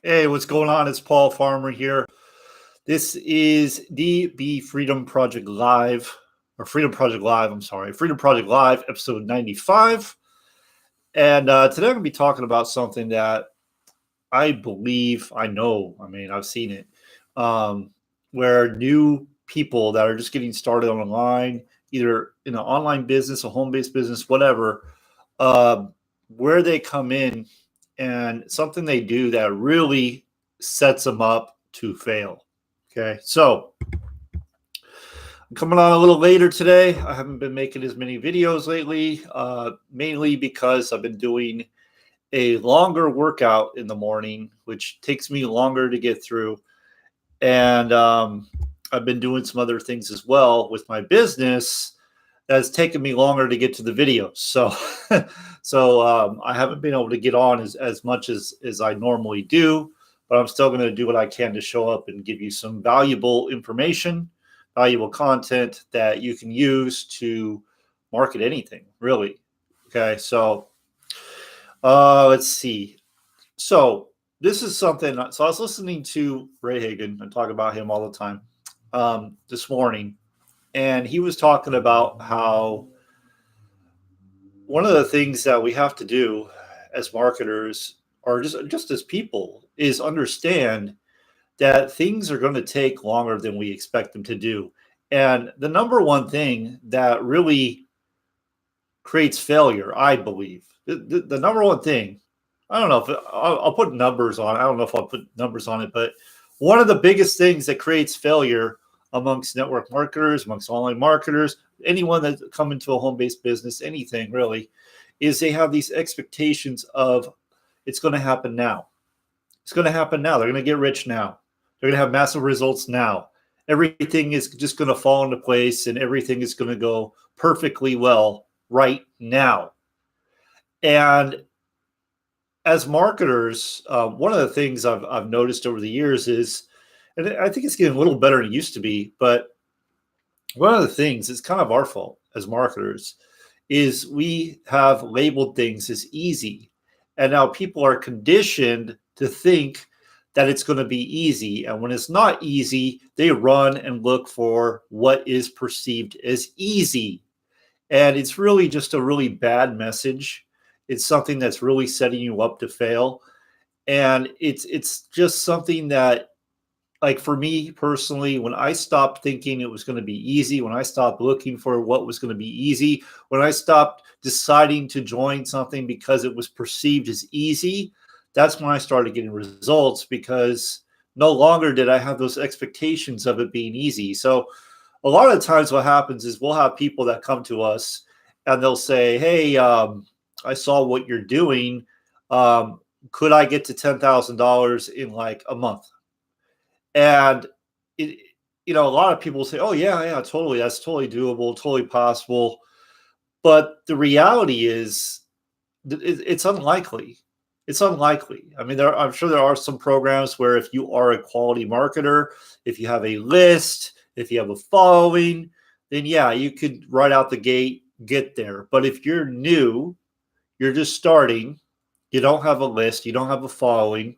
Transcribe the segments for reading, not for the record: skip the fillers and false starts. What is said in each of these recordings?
Hey, what's going on? It's Paul Farmer here. This is DB Freedom Project Live, or Freedom Project Live, I'm sorry, Freedom Project Live, episode 95. And today I'm going to be talking about something that I believe, I've seen it, um, where new people that are just getting started online, either in an online business, a home based business, whatever, uh, where they come in and something they do that really sets them up to fail. Okay. So I'm coming on a little later today. I haven't been making as many videos lately, mainly because I've been doing a longer workout in the morning, which takes me longer to get through. And I've been doing some other things as well with my business that's taken me longer to get to the videos. So I haven't been able to get on as much as I normally do, but I'm still going to do what I can to show up and give you some valuable information, valuable content that you can use to market anything, really. Okay, so let's see. So this is something. So I was listening to Ray Hagan and talk about him all the time this morning, and he was talking about how one of the things that we have to do as marketers or just as people is understand that things are going to take longer than we expect them to do. And the number one thing that really creates failure, I believe, the number one thing, I don't know if I'll put numbers on. I don't know if I'll put numbers on it, but one of the biggest things that creates failure amongst network marketers, amongst online marketers, anyone that come into a home-based business, anything really, is they have these expectations of it's going to happen now. It's going to happen now. They're going to get rich now. They're going to have massive results now. Everything is just going to fall into place and everything is going to go perfectly well right now. And as marketers, one of the things I've noticed over the years is, and I think it's getting a little better than it used to be, but one of the things it's kind of our fault as marketers is we have labeled things as easy. And now people are conditioned to think that it's going to be easy. And when it's not easy, they run and look for what is perceived as easy. And it's really just a really bad message. It's something that's really setting you up to fail. And it's just something that, like, for me personally, when I stopped thinking it was going to be easy, when I stopped looking for what was going to be easy, when I stopped deciding to join something because it was perceived as easy, that's when I started getting results, because no longer did I have those expectations of it being easy. So a lot of times what happens is we'll have people that come to us and they'll say, hey, I saw what you're doing. Could I get to $10,000 in like a month? And it, a lot of people say, "Oh yeah, totally. That's totally doable, totally possible." But the reality is, it's unlikely. It's unlikely. I mean, I'm sure there are some programs where if you are a quality marketer, if you have a list, if you have a following, then yeah, you could right out the gate get there. But if you're new, you're just starting, you don't have a list, you don't have a following,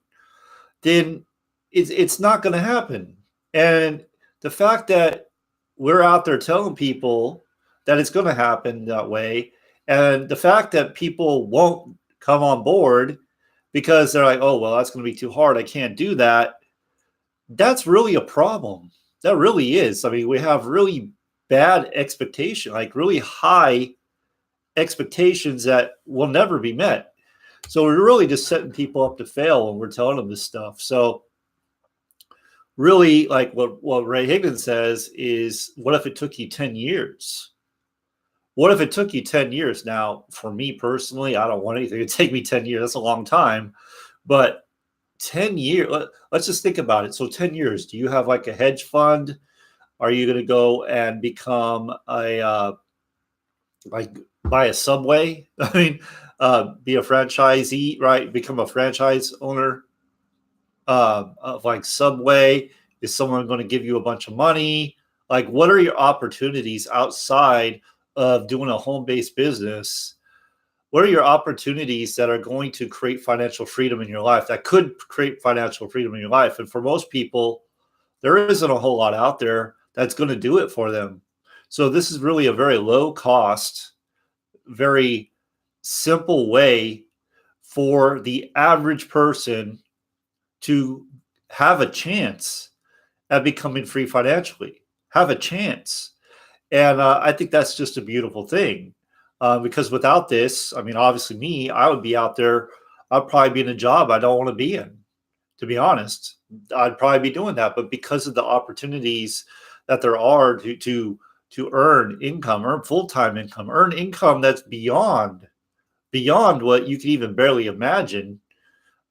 then it's not going to happen. And the fact that we're out there telling people that it's going to happen that way, and the fact that people won't come on board because they're like, oh, well, that's going to be too hard, I can't do that, that's really a problem. That really is. I mean, we have really bad expectation, like really high expectations that will never be met. So we're really just setting people up to fail when we're telling them this stuff. So really, like what Ray Higgins says is, what if it took you 10 years? What if it took you 10 years? Now, for me personally, I don't want anything to take me 10 years. That's a long time. But 10 years, let's just think about it. So 10 years, do you have like a hedge fund? Are you going to go and become like buy a Subway? I mean, be a franchisee, right? Become a franchise owner of like Subway? Is someone going to give you a bunch of money? Like, what are your opportunities outside of doing a home-based business What are your opportunities that are going to create financial freedom in your life, that could create financial freedom in your life? And for most people, there isn't a whole lot out there that's going to do it for them. So this is really a very low cost, very simple way for the average person to have a chance at becoming free financially, have a chance. And I think that's just a beautiful thing, because without this, I mean, obviously me, I would be out there. I'd probably be in a job I don't want to be in, to be honest. I'd probably be doing that. But because of the opportunities that there are to earn income, earn full-time income, earn income that's beyond what you can even barely imagine.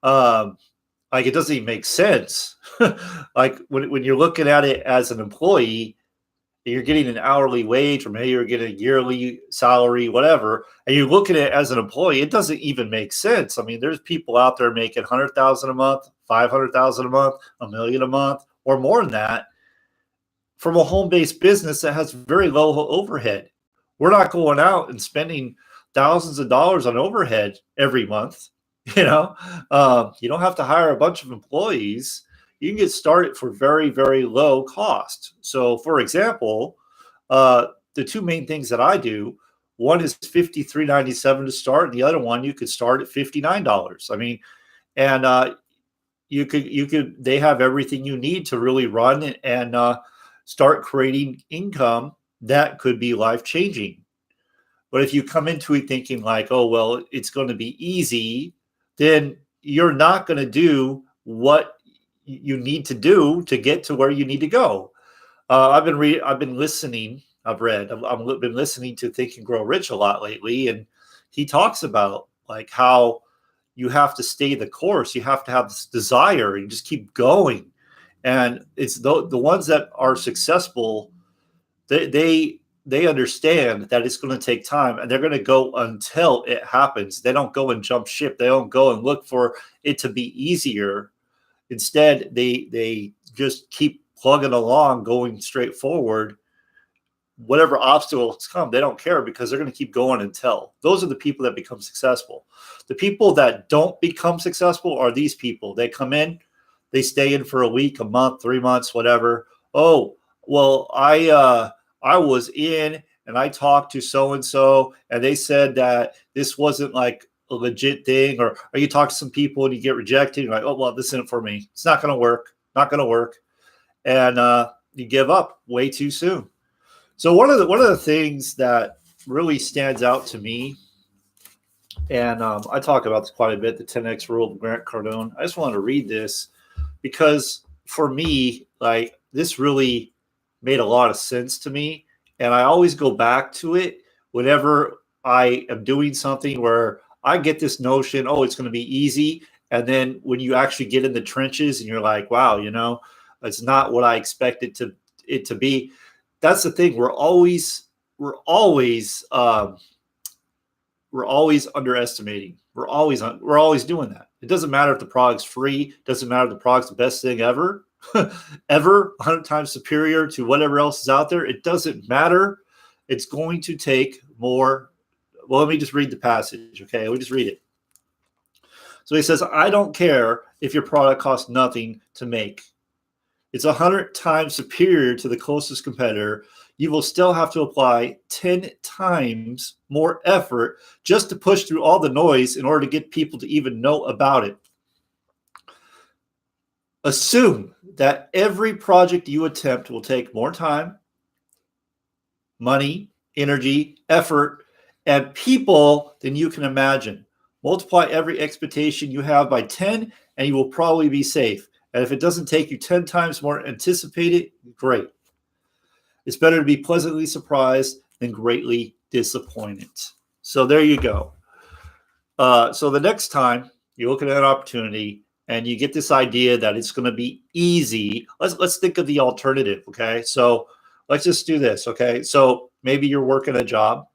Like, it doesn't even make sense. Like when you're looking at it as an employee, you're getting an hourly wage, or maybe you're getting a yearly salary, whatever, and you look at it as an employee, it doesn't even make sense. I mean, there's people out there making 100,000 a month, 500,000 a month, a million a month, or more than that, from a home-based business that has very low overhead. We're not going out and spending thousands of dollars on overhead every month. You know, you don't have to hire a bunch of employees. You can get started for very, very low cost. So, for example, the two main things that I do, one is $53.97 to start, and the other one you could start at $59. I mean, and you could they have everything you need to really run and start creating income that could be life changing. But if you come into it thinking like, oh well, it's going to be easy, then you're not going to do what you need to do to get to where you need to go. I've been listening. I've been listening to Think and Grow Rich a lot lately, and he talks about like how you have to stay the course. You have to have this desire and just keep going. And it's the ones that are successful. They understand that it's going to take time, and they're going to go until it happens. They don't go and jump ship. They don't go and look for it to be easier. Instead, they just keep plugging along, going straight forward. Whatever obstacles come, they don't care, because they're going to keep going until. Those are the people that become successful. The people that don't become successful are these people. They come in, they stay in for a week, a month, 3 months, whatever. Oh, well, I was in and I talked to so-and-so, and they said that this wasn't like a legit thing. Or you talk to some people and you get rejected. You're like, oh, well, this isn't for me. It's not going to work. Not going to work. And you give up way too soon. So one of the things that really stands out to me, and I talk about this quite a bit, the 10X rule of Grant Cardone. I just wanted to read this because for me, like, this really made a lot of sense to me. And I always go back to it whenever I am doing something where I get this notion, oh, it's going to be easy. And then when you actually get in the trenches and you're like, wow, it's not what I expected it to be. That's the thing. We're always underestimating. We're always doing that. It doesn't matter if the product's free. It doesn't matter if the product's the best thing ever. Ever 100 times superior to whatever else is out there. It doesn't matter. It's going to take more. Well, let me just read the passage. Okay, let me just read it. So he says, I don't care if your product costs nothing to make. It's 100 times superior to the closest competitor. You will still have to apply 10 times more effort just to push through all the noise in order to get people to even know about it. Assume that every project you attempt will take more time, money, energy, effort, and people than you can imagine. Multiply every expectation you have by 10, and you will probably be safe. And if it doesn't take you 10 times more anticipated, great. It's better to be pleasantly surprised than greatly disappointed. So there you go. So the next time you look at an opportunity and you get this idea that it's going to be easy, let's think of the alternative, okay? So let's just do this, okay? So maybe you're working a job.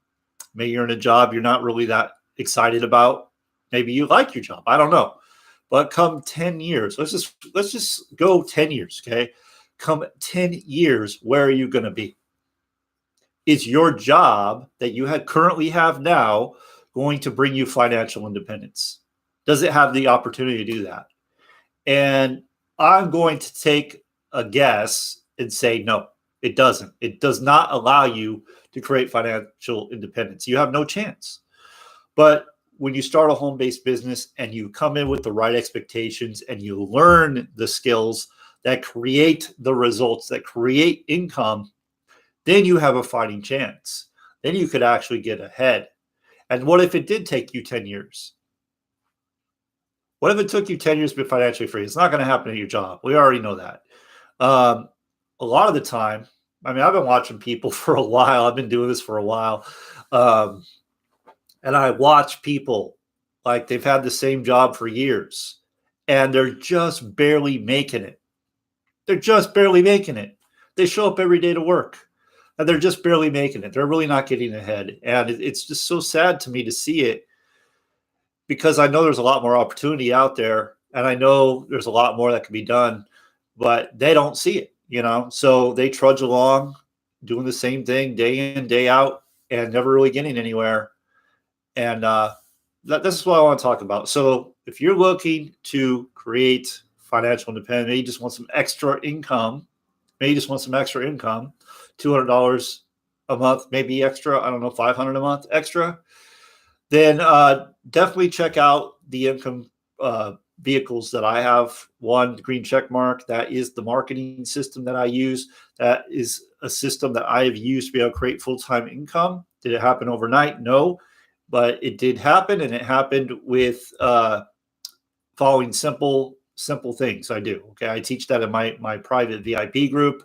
Maybe you're in a job you're not really that excited about. Maybe you like your job. I don't know. But come 10 years, let's just go 10 years, okay? Come 10 years, where are you going to be? Is your job that you currently have now going to bring you financial independence? Does it have the opportunity to do that? And I'm going to take a guess and say no, it doesn't. It does not allow you to create financial independence. You have no chance. But when you start a home-based business and you come in with the right expectations and you learn the skills that create the results, that create income, then you have a fighting chance. Then you could actually get ahead. And what if it did take you 10 years? What if it took you 10 years to be financially free? It's not going to happen at your job. We already know that. A lot of the time, I mean, I've been watching people for a while. I've been doing this for a while. And I watch people like they've had the same job for years and they're just barely making it. They're just barely making it. They show up every day to work and they're just barely making it. They're really not getting ahead. And it's just so sad to me to see it, because I know there's a lot more opportunity out there and I know there's a lot more that can be done, but they don't see it, you know? So they trudge along doing the same thing day in, day out, and never really getting anywhere. And this is what I want to talk about. So if you're looking to create financial independence, maybe you just want some extra income, $200 a month, maybe extra, I don't know, $500 a month extra, then definitely check out the income vehicles that I have. One, the green check mark, that is the marketing system that I use. That is a system that I have used to be able to create full-time income. Did it happen overnight? No, but it did happen, and it happened with following simple things I do. Okay, I teach that in my private VIP group.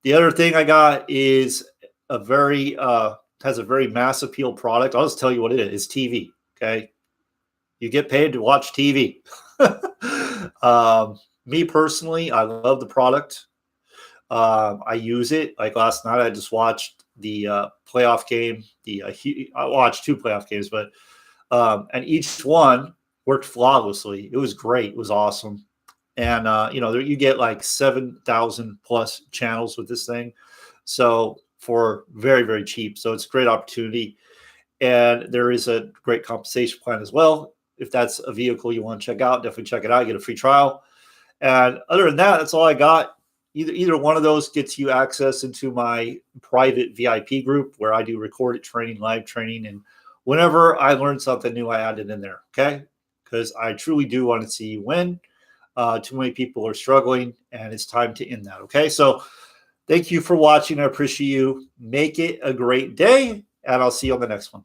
The other thing I got is has a very mass appeal product. I'll just tell you what it is. It's TV. Okay, you get paid to watch TV. Me personally, I love the product. I use it. Like last night, I just watched the playoff game. I watched 2 playoff games, but and each one worked flawlessly. It was great. It was awesome. And you get like 7,000 plus channels with this thing, so for very, very cheap. So it's a great opportunity, and there is a great compensation plan as well. If that's a vehicle you want to check out, definitely check it out. You get a free trial. And other than that, that's all I got. Either one of those gets you access into my private VIP group where I do recorded training, live training, and whenever I learn something new, I add it in there, okay? Because I truly do want to see you win. Too many people are struggling, and it's time to end that, okay? So thank you for watching. I appreciate you. Make it a great day, and I'll see you on the next one.